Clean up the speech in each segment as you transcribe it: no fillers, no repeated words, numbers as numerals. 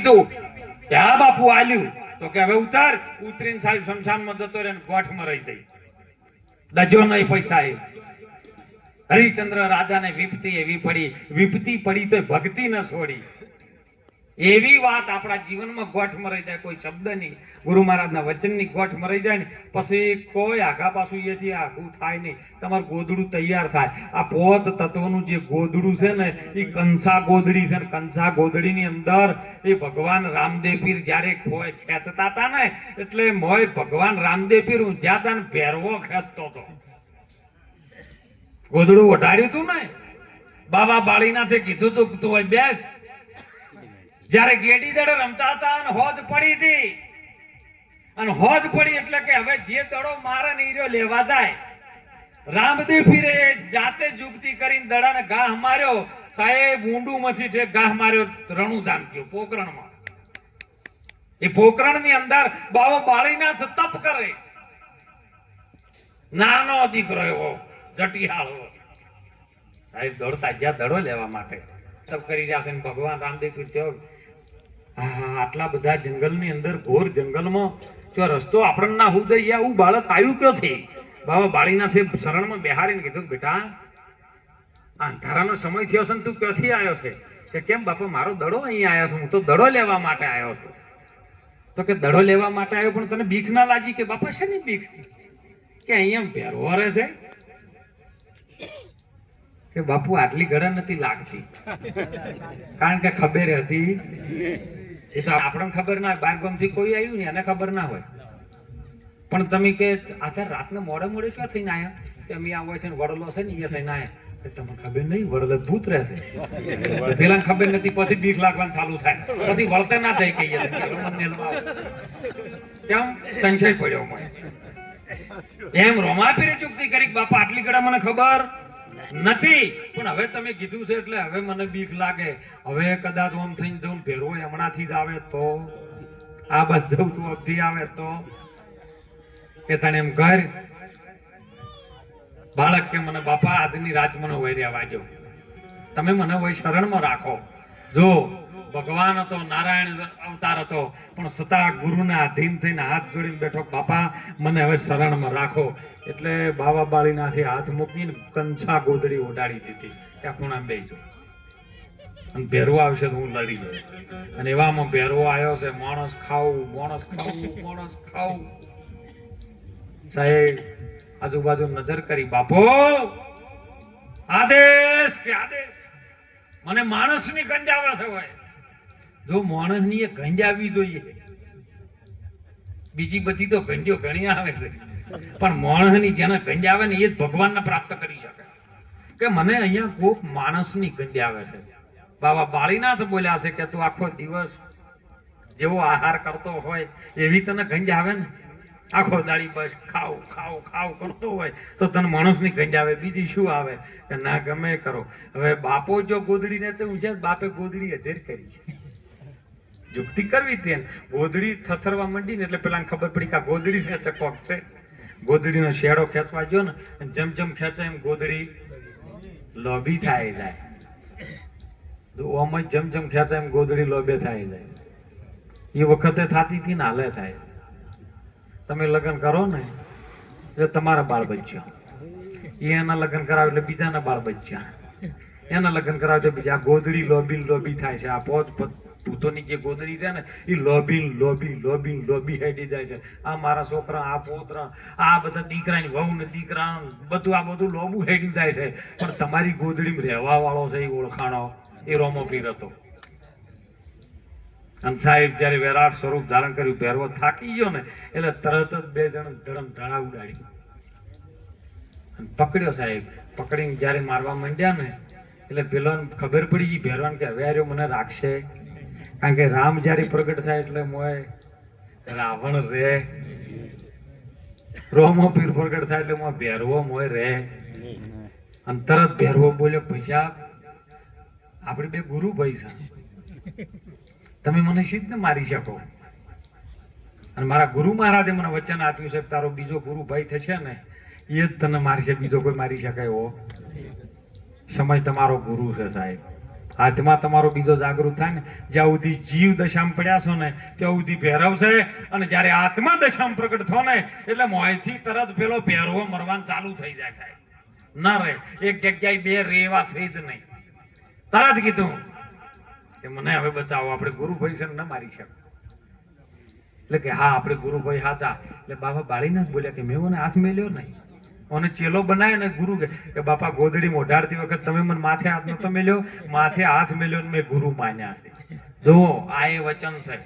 દીધું કે હા બાપુ આલ્યું, તો કે હવે ઉતરીને સાહેબ શમશાનમાં જતો રહે, ગોઠમાં રહી જાય, દજો નહીં પૈસા. એ હરિશ્ચંદ્ર રાજાને વિપત્તિ એવી પડી, વિપત્તિ પડી તો ભક્તિ ન છોડી. એવી વાત આપણા જીવનમાં ગોઠમાં રહી જાય, કોઈ શબ્દ નહીં, ગુરુ મહારાજના વચનની ગોઠમાં રહી જાય ને પછી કોઈ આગા પાછું એથી આઘું થાય નહીં. તમારું ગોદડું તૈયાર થાય. આ 5 તત્વનું જે ગોદડું છે ને એ કંસા ગોદડી છે, ને કંસા ગોદડીની અંદર એ ભગવાન રામદેવ પીર જ્યારે ખેંચતા હતા ને, એટલે મોય ભગવાન રામદેવ પીર હું જ્યાં તા ને ભેરવો ખેંચતો હતો. ગોદડું ઓઢાડ્યું હતું ને, બાબા બાળીનાથે કીધું તું તું બેસ. જયારે ગેડી દડે રમતા હતા અને હોજ પડી હતી, અને હોજ પડી એટલે કે હવે જે દડો મારે ને ઈરો લેવા જાય. રામદેવ પીરે જાતે જુગતી કરીને દડાને ગાહ માર્યો. સાહેબ ઊંડું માંથી ઠેક ગાહ માર્યો, રણું જામક્યો પોકરણમાં. એ પોકરણ ની અંદર બાવો બાળીનાથ તપ કરે. નાનો દીકરો એવો જટિયાળો સાહેબ દોડતા જ્યાં દડો લેવા માટે તપ કરી રહ્યા છે. ભગવાન રામદેવ પીર થયો આટલા બધા જંગલની અંદર, ઘોર જંગલમાં જો રસ્તો આપણને ના હું જઈએ, આવું બાળક આવ્યું ક્યાંથી? બાબા બાળીનાથે શરણમાં બેહારીને કીધું બેટા અંધારાનો સમય થયો છે ને તું ક્યાંથી આવ્યો છે? કે કેમ બાપા મારો દડો અહીં આવ્યો છે, હું તો દડો લેવા માટે આવ્યો છું. તો કે દડો લેવા માટે આવ્યો પણ તને બીક ના લાગી? કે બાપા શેની બીક? કે અહીંયા ભેરવો રહે છે. કે બાપુ આટલી ગળા નથી લાગતી, કારણ કે ખબર હતી. એ તો આપણને ખબર ના હોય, 12 ગામથી કોઈ આવ્યું ને એને ખબર ના હોય. પણ તમે કે આધાર રાતના મોડે ક્યાં થઈને આવ્યા? કે અમે આવો છે ને વડલો છે ને એ થઈને આવ્યા. તમને ખબર નહીં, વડલો ભૂત રહેશે. પેલા ખબર નથી, પછી બીક લાગવાનું ચાલુ થાય, પછી વળતે ના થઈ કહીએ કેમ સંશય પડ્યો મને. એમ રોમાપીરે ચૂકતી કરી બાપા આટલી ગળા મને ખબર નથી, પણ હવે તમે કીધું છે એટલે હવે મને બીક લાગે. હવે કદાચ ઓમ થઈને જઉં ભેરવો હમણાંથી જ આવે તો, આ બાદ જવું તું અબધી આવે તો, કે તને એમ કર બાળક કે મને બાપા આજની રાત મને વૈર્યા વાગ્યો, તમે મને વૈ શરણમાં રાખો. જો ભગવાન હતો, નારાયણ અવતાર હતો, પણ છતાં ગુરુના અધીન થઈને હાથ જોડીને બેઠો, બાપા મને હવે શરણમાં રાખો. એટલે બાબા બાળીનાથે હાથ મૂકીને કંછા ગોદડી ઓઢાડી દીધી કે ખૂણા બેસજો, અને ભેરવો આવશે તો હું લડી જઈશ. અને એવામાં ભેરવો આવ્યો છે. માણસ ખાવું, માણસ ખાવું, માણસ ખાવું. સાહેબ આજુબાજુ નજર કરી, બાપો આદેશ કે આદેશ, મને માણસની ગંજ આવે છે. ભાઈ જો માણસની એ ગંજ આવવી જોઈએ, બીજી બધી તો ગંજો ઘણી આવે છે, પણ માણસની જેને ગંજ આવે ને એ જ ભગવાનને પ્રાપ્ત કરી શકે. કે મને અહીંયા કોક માણસની ગંજ આવે છે. બાબા બાળીનાથ બોલ્યા છે કે તું આખો દિવસ જેવો આહાર કરતો હોય એવી તને ગંજ આવે ને, આખો દાડી બસ ખાવ ખાવ ખાવ કરતો હોય તો તને માણસની ગંજ આવે, બીજી શું આવે? કે ના ગમે કરો. હવે બાપો જો ગોદડી ને તો ઊંચા બાપે ગોદડી અધેર કરી, જુક્તિ કરવી હતી, ગોદડી થથરવા માંડી ને એટલે પેલા ખબર પડી કે ગોદડી ને ચકોક છે. ગોદડીનો શેડો ખેંચવા ગયો ને, જેમ જેમ ખેંચે એમ ગોદડી લોભી થાય જાય. ઓમ જ જેમ જેમ ખેંચે એમ ગોદડી લોભે થાય જાય. એ વખતે થતી હતી ને હાલે થાય. તમે લગ્ન કરો ને એટલે તમારા બાળ બચ્યા, એના લગ્ન કરાવે એટલે બીજાના બાળ બચ્યા, એના લગ્ન કરાવે એટલે બીજા. ગોદડી લોભી થાય છે. આ 5 ભૂતોની જે ગોદડી છે ને એ લોભી હેડી જાય છે. આ મારા છોકરા, આ પોતરા, આ બધા દીકરાની વહુ ને દીકરા બધું, આ બધું લોભું હેડી જાય છે. પણ તમારી ગોદડીમાં રહેવા વાળો છે એ ઓળખાણો એ રોમોપીર હતો. અને સાહેબ જયારે વિરાટ સ્વરૂપ ધારણ કર્યું, ભેરવો થાકી ગયો ને એટલે તરત જ 2 જણ ધડમ ધડા ઉડાડી પકડ્યો. સાહેબ પકડીને જયારે મારવા માંડ્યા ને એટલે પેલો ખબર પડી ગઈ ભેરવાન કે હવે આર્યો મને રાખશે. કારણ કે રામ જયારે પ્રગટ થાય એટલે મોય રાવણ રે, રોમો પીર પ્રગટ થાય એટલે મોય ભેરવો મોય રે. અને તરત ભેરવો બોલ્યો, પૈસા આપણે 2 ગુરુ ભાઈ છે, તમે મને સિદ્ધ મારી શકો. અને મારા ગુરુ મહારાજે મને વચન આપ્યું છે તારો બીજો ગુરુ ભાઈ થશે ને એ જ તને મારશે, બીજો કોઈ મારી શકે એવો સમય તમારો ગુરુ છે. સાહેબ આત્મા તમારો બીજો જાગૃત થાય ને, જ્યાં સુધી જીવ દશામાં પડ્યા છો ને ત્યાં સુધી પહેરવશે, અને જ્યારે આત્મા દશામાં પ્રગટ થો ને એટલે મોંથી તરત પેલો પહેરવો મરવાનું ચાલુ થઈ જાય સાહેબ. ના રહે એક જગ્યાએ બે રેવા છે જ નહીં. તરત કીધું કે મને હવે બચાવો, આપણે ગુરુભાઈ છે ન મારી શકે. એટલે કે હા આપણે ગુરુભાઈ હાચા. એટલે બાબા બાળીનાથ બોલ્યા કે મેં હાથ મેલ્યો નહીં, અને ચેલો બનાવે ને ગુરુ કે બાપા ગોદડી મોઢાડતી વખત તમે મને માથે હાથ નતો મેલ્યો, માથે હાથ મેલ્યો ને મેં ગુરુ માન્યા છે. જો આ એ વચન છે,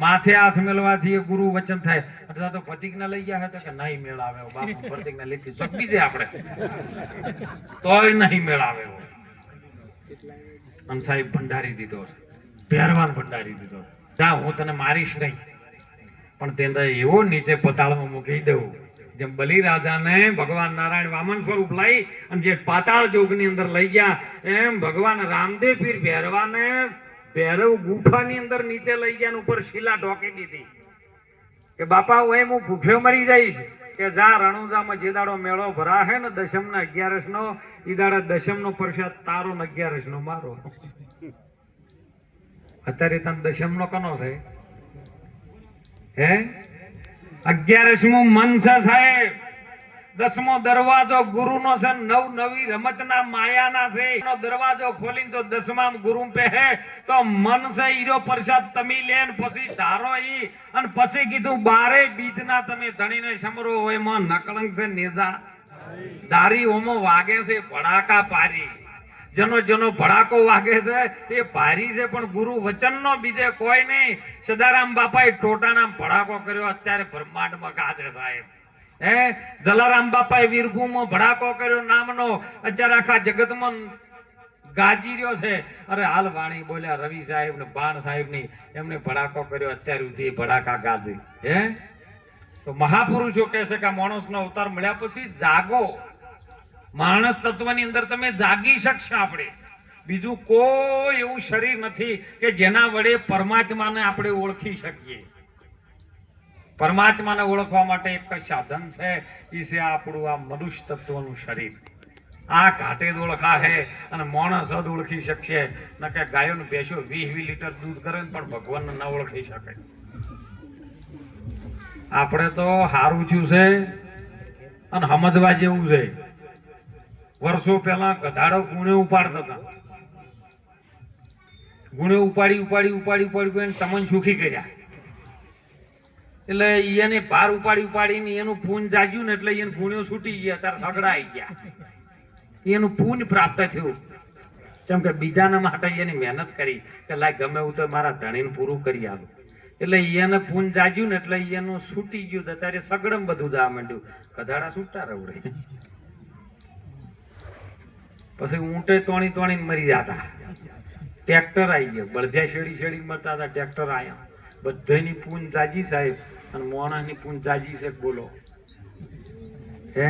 માથે હાથ મેળવાથી એ ગુરુ વચન થાય. અથવા તો પ્રતિજ્ઞા લઈ ગયા હતા કે નહીં મેળાવે બાપુ, પ્રતિજ્ઞા લીધી શક્તિ છે આપણે તોય નહીં મેળાવે. અને સાહેબ ભંડારી દીધો છે, પહેરવાન ભંડારી દીધો. જા હું તને મારીશ નહીં, પણ તેને એવો નીચે પતાળમાં મૂકી દઉં જેમ બલિરાજાને ભગવાન નારાયણ વામન સ્વરૂપ લઈ અને જે પાતાળ જોગની અંદર લઈ ગયા, એમ ભગવાન રામદેવ પીર ભેરવાને ભૈરવ ગુફાની અંદર નીચે લઈ ગયા, ઉપર શિલા ઢોકી દીધી કે બાપા હું ભૂખ્યો મરી જઈશ. કે જા રણુજામાં જે દાડો મેળો ભરાહે ને દશમના 11 નો, ઈ દાડા દશમનો પ્રસાદ તારો ને 11 નો મારો. અત્યારે તને દશમનો કનો છે હે? 11મું મન છે સાહેબ. 10મો દરવાજો ગુરુનો છે, નવી રમતના માયાના છે. દરવાજો ખોલીને તો 10મા ગુરુ પે હે તો મન છે ઈરો પ્રસાદ તમે લેન પછી ધારો ઈ. અને પછી કીધું બારે બીજના તમે ધણીને સમરો હોય માં નકળંક છે નેજા દારી ઓમો વાગે છે ભડાકા પારી. જેનો ભડાકો વાગે છે એ ભારી છે, પણ ગુરુ વચનનો બીજે કોઈ નહીં. સદારામ બાપાએ ટોટાના ભડાકો કર્યો, અત્યારે બ્રહ્માંડમાં ગાજે સાહેબ. હે જલારામ બાપાએ વીરભૂમમાં ભડાકો કર્યો નામનો, અત્યારે આખા જગતમાં ગાજી રહ્યો છે. અરે હાલ વાણી બોલ્યા રવિ સાહેબ ને ભાણ સાહેબ ની, એમને ભડાકો કર્યો, અત્યાર સુધી ભડાકા ગાજી. હે તો મહાપુરુષો કહે છે કે માણસનો અવતાર મળ્યા પછી જાગો. માણસ તત્વની અંદર તમે જાગી શકશો. આપણે બીજું કોઈ એવું શરીર નથી કે જેના વડે પરમાત્માને આપણે ઓળખી શકીએ. પરમાત્માને ઓળખવા માટે એક જ સાધન છે, એ છે આપણું આ મનુષ્ય તત્વનું શરીર. આ ઘાટે જ ઓળખા હે અને માણસ જ ઓળખી શકશે. ન કે ગાયો ને ભેંસો 20 લીટર દૂધ કરે પણ ભગવાનને ન ઓળખી શકે. આપણે તો સારું થયું છે અને સમજવા જેવું છે. વર્ષો પહેલા ગધાડો ગુણે ઉપાડતા હતા. ગુણે ઉપાડી તમને સુખી કર્યા. એટલે એને ભાર ઉપાડીને એનું પૂન જાગ્યું ને એટલે એને ગુણ્યો છૂટી ગયા, ત્યારે સગડા આવી ગયા. એનું પૂન પ્રાપ્ત થયું. કેમ કે બીજાના માટે એની મહેનત કરી કે લાય ગમે એવું તો મારા ધણીને પૂરું કરી આલું. એટલે એને પૂન જાગ્યું ને એટલે એનું છૂટી ગયું, ત્યારે સગડમ બધું જવા માંડ્યું. ગધાડા છૂટા રવડે. પછી ઊંટે તોણી મરી જતા. ટ્રેક્ટર આવી ગયા, બળદિયા શેડી મરતા હતા, ટ્રેક્ટર આવ્યા. બધાની પૂન જાજી સાહેબ, અને મોણાની પૂન જાજી છે. બોલો હે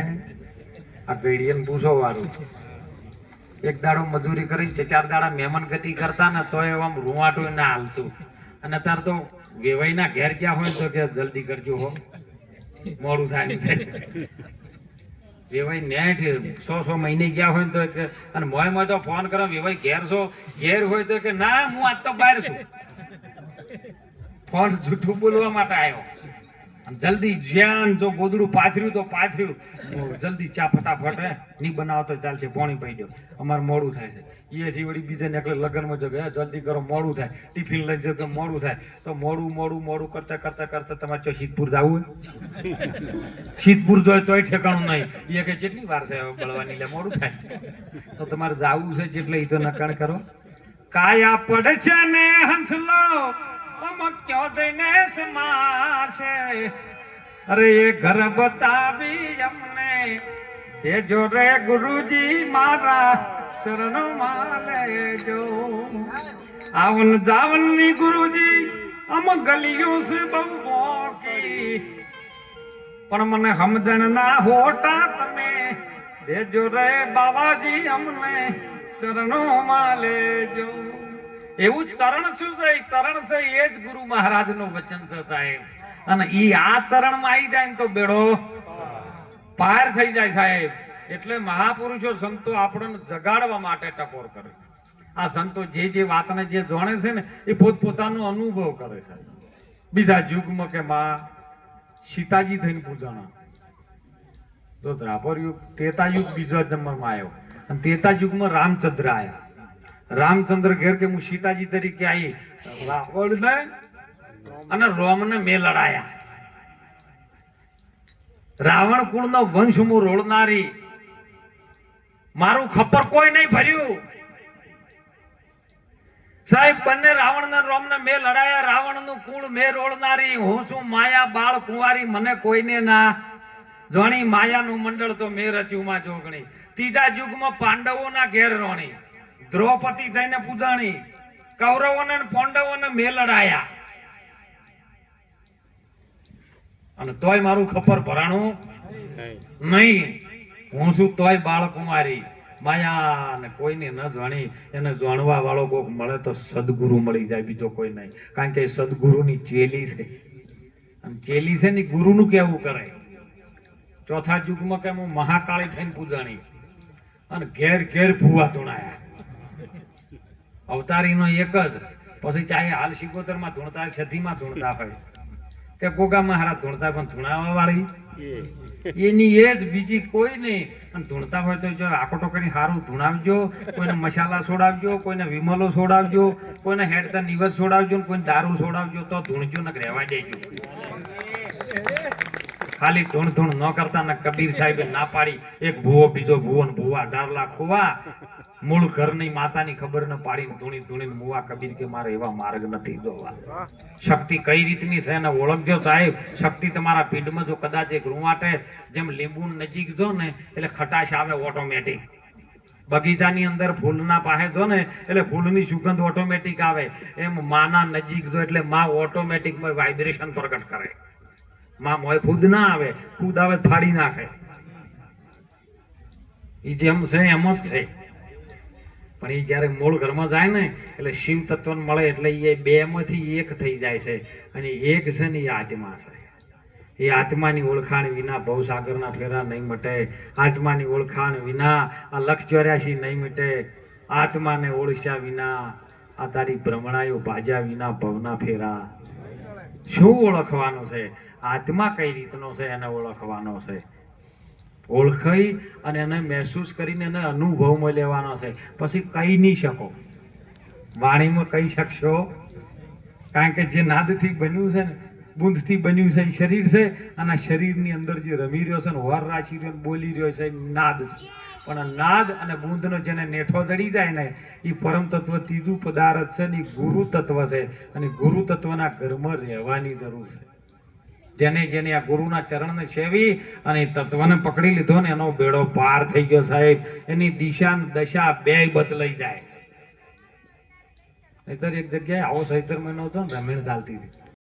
આ ગઈડિયન પૂછો વાળું. એક દાડો મજૂરી કરીને 4 દાડા મહેમાન ગતિ કરતા ને તો આમ રૂવાટું ના હાલતું. અને અત્યારે તો વેવાઈના ઘેર જ્યાં હોય તો કે જલ્દી કરજો હો, મોડું થાય છે. વેવાઈ નેઠ 100 મહિને ગયા હોય તો કે, અને મોય તો ફોન કરો વેવાઈ ઘેર હોય તો કે ના હું આજ તો બહાર છું. ફોન જૂઠું બોલવા માટે આવ્યો. જલ્દી જ્યાં જો ગોદડું પાથર્યું તો પાથર્યું, જલ્દી ચા ફટાફટ નહીં બનાવો તો ચાલશે, પાણી પી દો, અમારે મોડું થાય છે. એથી વળી બીજે નીકળે લગ્નમાં જગ્યા જલ્દી કરો, મોડું થાય, ટિફિન લઈ જતો મોડું થાય. તો મોડું કરતા તમારે જો સિદ્ધપુર જવું હોય, સિદ્ધપુર જોઈએ તોય ઠેકાણું નહીં. એ કે કેટલી વાર છે બળવાની, લે મોડું થાય છે. તો તમારે જવું છે જેટલે એ તો નકાણ કરો. કાયા પડે છે ને હંસલો ક્યો થઈને સમાશે. અરે એ ઘર બતાવી અમને દેજો રે ગુરુજી, મારા શરણમાં લેજો. આવન જાવનની ગુરુજી અમ ગલીઓ સે બહુ મોકી, પણ મને સમજણ ના હોટા તમે દેજો રે બાબાજી, અમને ચરણોમાં લેજો. એવું ચરણ શું છે? ચરણ છે એ જ ગુરુ મહારાજ નું વચન છે સાહેબ. અને ઈ આ ચરણ માં આવી જાય ને તો બેડો પાર થઈ જાય સાહેબ. એટલે મહાપુરુષો સંતો આપણને જગાડવા માટે ટકોર કરે. આ સંતો જે વાતને જે જાણે છે ને એ પોતપોતાનો અનુભવ કરે છે. બીજા યુગમાં કે માં સીતાજી થઈને પૂજાણા, તો દ્રાપર યુગ ત્રેતા યુગ બીજા નંબરમાં આવ્યો અને ત્રેતા યુગમાં રામચંદ્ર આવ્યા. રામચંદ્ર ઘેર કે હું સીતાજી તરીકે આવી રાવણને અને રોમને મેં લડાયા. રાવણ કુળનો વંશ હું રોળનારી, મારું ખપ્પર કોઈ નહીં ભર્યું. સાહેબ બંને રાવણ ને રોમ ને મેં લડાયા, રાવણ નું કુળ મેં રોળનારી, હું છું માયા બાળ કુંવારી, મને કોઈને ના જોણી, માયાનું મંડળ તો મેં રચ્યું માં જોગણી. ત્રીજા યુગમાં પાંડવોના ઘેર રોણી, દ્રૌપદી થઈને પૂજાણી, કૌરવોને પાંડવોને મેં લડાયા અને તોય મારું ખપ્પર ભરાણું નહીં. હું શું તોય બાળકુમારી, માયા ને કોઈને ન જાણી. એને જાણવા વાળો કોક મળે તો સદગુરુ મળી જાય, બીજો કોઈ નહીં. કારણ કે સદગુરુની ચેલી છે અને ચેલી છે ને ગુરુનું કેવું કરે. ચોથા યુગમાં કે હું મહાકાળી થઈને પૂજાણી અને ઘેર ઘેર ભૂવા ધૂણાયા. અવતારીનો એક જ, પછી ચાહે હાલ સિકોતરમાં ધૂણતા છઠ્ઠીમાં ધૂણતા હોય કે ગોગા મહારાજ ધૂણતા, પણ ધૂણાવા વાળી એની એ જ, બીજી કોઈ નહીં. અને ધૂણતા હોય તો જો આકોટો કરી સારું ધૂણાવજો, કોઈને મસાલા છોડાવજો, કોઈને વિમલો છોડાવજો, કોઈને હેડતા નિવત છોડાવજો, કોઈને દારૂ છોડાવજો, તો ધૂણજો ને રહેવા દેજો. ખાલી ધૂણ ધૂણ ન કરતા ને કબીર સાહેબે ના પાડી. એક ભૂવો બીજો ભૂવો ને ભૂવા ડારલા ખોવા, મૂળ ઘરની માતાની ખબર ન પાડી ધૂણી ધૂણી મુવા. કબીર કે મારે એવા માર્ગ નથી જોવા. શક્તિ કઈ રીતની છે એને ઓળખજો સાહેબ. શક્તિ તમારા પીઠમાં જો કદાચ એક રૂવાટે જેમ લીંબુ નજીક જો ને એટલે ખટાશ આવે ઓટોમેટિક. બગીચાની અંદર ફૂલના પાસે જો ને એટલે ફૂલની સુગંધ ઓટોમેટિક આવે. એમ માના નજીક જો એટલે માં ઓટોમેટિક વાઇબ્રેશન પ્રગટ કરે. માં મોય ખુદ ના આવે, ખુદ આવે ફાડી નાખે. એ જેમ છે એમ જ છે. પણ એ જયારે મૂળ ઘરમાં જાય ને એટલે શિવ તત્વ મળે એટલે એ બે માંથી એક થઈ જાય છે. અને એક છે ને એ આત્મા છે. એ આત્માની ઓળખાણ વિના ભવસાગરના ફેરા નહીં મટે. આત્માની ઓળખાણ વિના આ લક્ષ 84 નહીં મટે. આત્માને ઓળખ્યા વિના આ તારી ભ્રમણાયો ભાજ્યા વિના ભવના ફેરા. શું ઓળખવાનું છે? આત્મા કઈ રીતનો છે એને ઓળખવાનો છે. ઓળખાઈ અને એને મહેસૂસ કરીને એને અનુભવમાં લેવાનો છે. પછી કહી નહીં શકો, વાણીમાં કહી શકશો. કારણ કે જે નાદથી બન્યું છે ને, બુંદથી બન્યું છે એ શરીર છે, અને શરીરની અંદર જે રમી રહ્યો છે ને વર રાશી રહ્યો બોલી રહ્યો છે એ નાદ છે. પણ નાદ અને બુંદનો જેને નેઠો દડી જાય ને એ પરમ તત્વ ત્રીજું પદાર્થ છે ને એ ગુરુ તત્વ છે. અને ગુરુ તત્વના ઘરમાં રહેવાની જરૂર છે. જેને જેને આ ગુરુના ચરણને સેવી અને તત્વને પકડી લીધો ને એનો બેડો પાર થઈ ગયો સાહેબ. એની દિશા દશા બે બદલાઈ જાય. નહીતર એક જગ્યાએ આવો સૈતર મહિનો હતો ને રમીણ ચાલતી હતી.